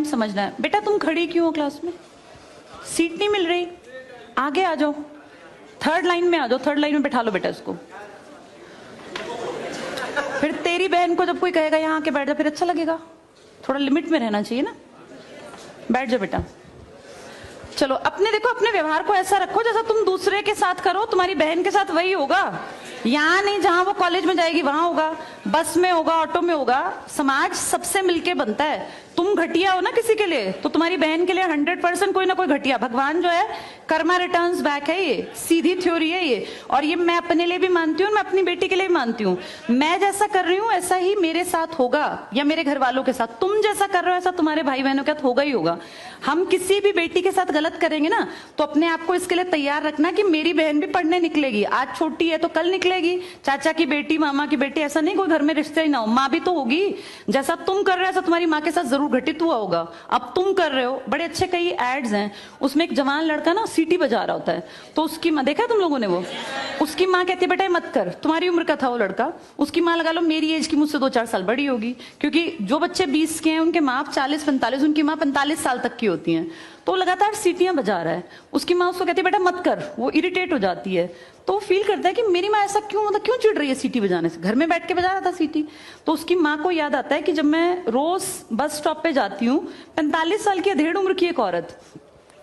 Point समझना है। बेटा तुम खड़ी क्यों हो क्लास में? सीट नहीं मिल रही, आगे आ जाओ, थर्ड लाइन में आ जाओ, थर्ड लाइन में बैठा लो बेटा इसको। फिर तेरी बहन को जब कोई कहेगा यहाँ आके बैठ जा, फिर अच्छा लगेगा? थोड़ा लिमिट में रहना चाहिए ना। बैठ जाओ बेटा। चलो अपने देखो, अपने व्यवहार को ऐसा रखो जैसा तुम दूसरे के साथ करो, तुम्हारी बहन के साथ वही होगा। यहाँ नहीं, जहां वो कॉलेज में जाएगी वहां होगा, बस में होगा, ऑटो में होगा। समाज सबसे मिलके बनता है। तुम घटिया हो ना किसी के लिए, तो तुम्हारी बहन के लिए 100% कोई ना कोई घटिया। भगवान जो है कर्मा रिटर्न्स बैक है, ये सीधी थ्योरी है ये। और ये मैं अपने लिए भी मानती हूँ, मैं अपनी बेटी के लिए भी मानती हूँ। मैं जैसा कर रही हूँ ऐसा ही मेरे साथ होगा, या मेरे घर वालों के साथ। तुम जैसा कर रहे हो ऐसा तुम्हारे भाई बहनों के साथ होगा ही होगा। हम किसी भी बेटी के साथ गलत करेंगे ना, तो अपने आप को इसके लिए तैयार रखना कि मेरी बहन भी पढ़ने निकलेगी। आज छोटी है तो कल निकलेगी। चाचा की बेटी, मामा की बेटी, ऐसा नहीं कोई घर में रिश्ते ही ना हो, माँ भी तो होगी। जैसा तुम कर रहे हो ऐसा तुम्हारी माँ के साथ जरूर घटित हुआ होगा। अब तुम कर रहे हो, बड़े अच्छे कई एड्स हैं, उसमें एक जवान लड़का ना सीटी बजा रहा होता है, तो उसकी माँ, देखा है तुम लोगों ने वो, उसकी माँ कहती है बेटा मत कर। तुम्हारी उम्र का था वो लड़का, उसकी माँ लगा लो मेरी एज की मुझसे 2-4 साल बड़ी होगी, क्योंकि जो बच्चे 20 के हैं उनके माँ 40-45, उनकी माँ 45 साल तक की होती हैं। तो लगातार सीटियां बजा रहा है, उसकी माँ उसको कहती है बेटा मत कर, वो इरिटेट हो जाती है। तो वो फील करता है कि मेरी माँ ऐसा क्यों, मतलब क्यों चिढ़ रही है सीटी बजाने से, घर में बैठ के बजा रहा था सीटी। तो उसकी माँ को याद आता है कि जब मैं रोज बस स्टॉप पे जाती हूँ, 45 साल की अधेड़ उम्र की एक औरत,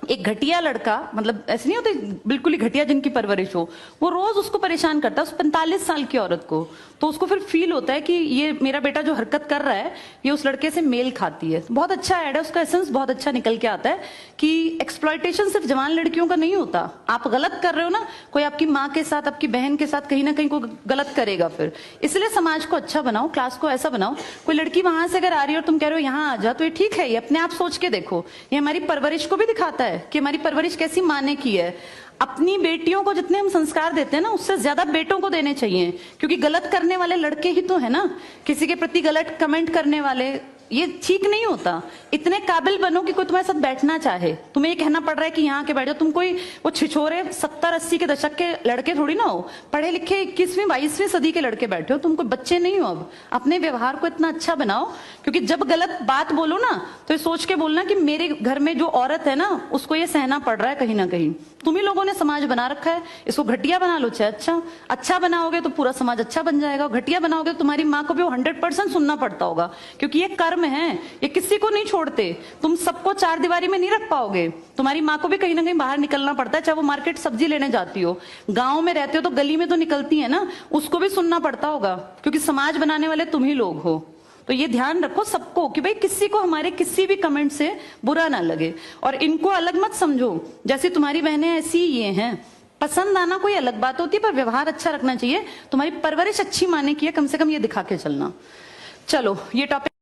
एक घटिया लड़का, मतलब ऐसे नहीं होते बिल्कुल ही घटिया जिनकी परवरिश हो, वो रोज उसको परेशान करता है, उस 45 साल की औरत को। तो उसको फिर फील होता है कि ये मेरा बेटा जो हरकत कर रहा है ये उस लड़के से मेल खाती है। बहुत अच्छा ऐड है, उसका एसेंस बहुत अच्छा निकल के आता है कि एक्सप्लॉयटेशन सिर्फ जवान लड़कियों का नहीं होता। आप गलत कर रहे हो ना, कोई आपकी माँ के साथ, आपकी बहन के साथ कहीं ना कहीं कोई गलत करेगा फिर। इसलिए समाज को अच्छा बनाओ, क्लास को ऐसा बनाओ, कोई लड़की वहां से अगर आ रही है और तुम कह रहे हो यहाँ आ जा, तो ये ठीक है, ये अपने आप सोच के देखो, ये हमारी परवरिश को भी दिखाता है कि हमारी परवरिश कैसी माँ ने की है। अपनी बेटियों को जितने हम संस्कार देते हैं ना, उससे ज्यादा बेटों को देने चाहिए, क्योंकि गलत करने वाले लड़के ही तो है ना, किसी के प्रति गलत कमेंट करने वाले। ये ठीक नहीं होता। इतने काबिल बनो कि कोई तुम्हारे साथ बैठना चाहे। तुम्हें ये कहना पड़ रहा है कि यहाँ के बैठ जाओ, तुम कोई वो छिछोरे 70-80 के दशक के लड़के थोड़ी ना हो, पढ़े लिखे 21वीं-22वीं सदी के लड़के बैठे हो, तुम कोई बच्चे नहीं हो। अब अपने व्यवहार को इतना अच्छा बनाओ, क्योंकि जब गलत बात बोलो ना तो ये सोच के बोलना कि मेरे घर में जो औरत है ना उसको ये सहना पड़ रहा है कहीं ना कहीं। तुम ही लोगों ने समाज बना रखा है, इसको घटिया बना लो चाहे अच्छा बनाओगे तो पूरा समाज अच्छा बन जाएगा। घटिया बनाओगे तो तुम्हारी माँ को भी 100% सुनना पड़ता होगा, क्योंकि ये कर्म है, ये किसी को नहीं छोड़ते। तुम सबको 4 दीवारी में नहीं रख पाओगे, तुम्हारी माँ को भी कहीं ना कहीं बाहर निकलना पड़ता है, चाहे वो मार्केट सब्जी लेने जाती हो, गांव में रहते हो तो गली में तो निकलती है ना, उसको भी सुनना पड़ता होगा, क्योंकि समाज बनाने वाले तुम ही लोग हो। तो ये ध्यान रखो सबको कि भाई किसी को हमारे किसी भी कमेंट से बुरा ना लगे, और इनको अलग मत समझो, जैसी तुम्हारी बहनें ऐसी ही ये हैं। पसंद आना कोई अलग बात होती है, पर व्यवहार अच्छा रखना चाहिए। तुम्हारी परवरिश अच्छी माने की है, कम से कम ये दिखा के चलना। चलो ये टॉपिक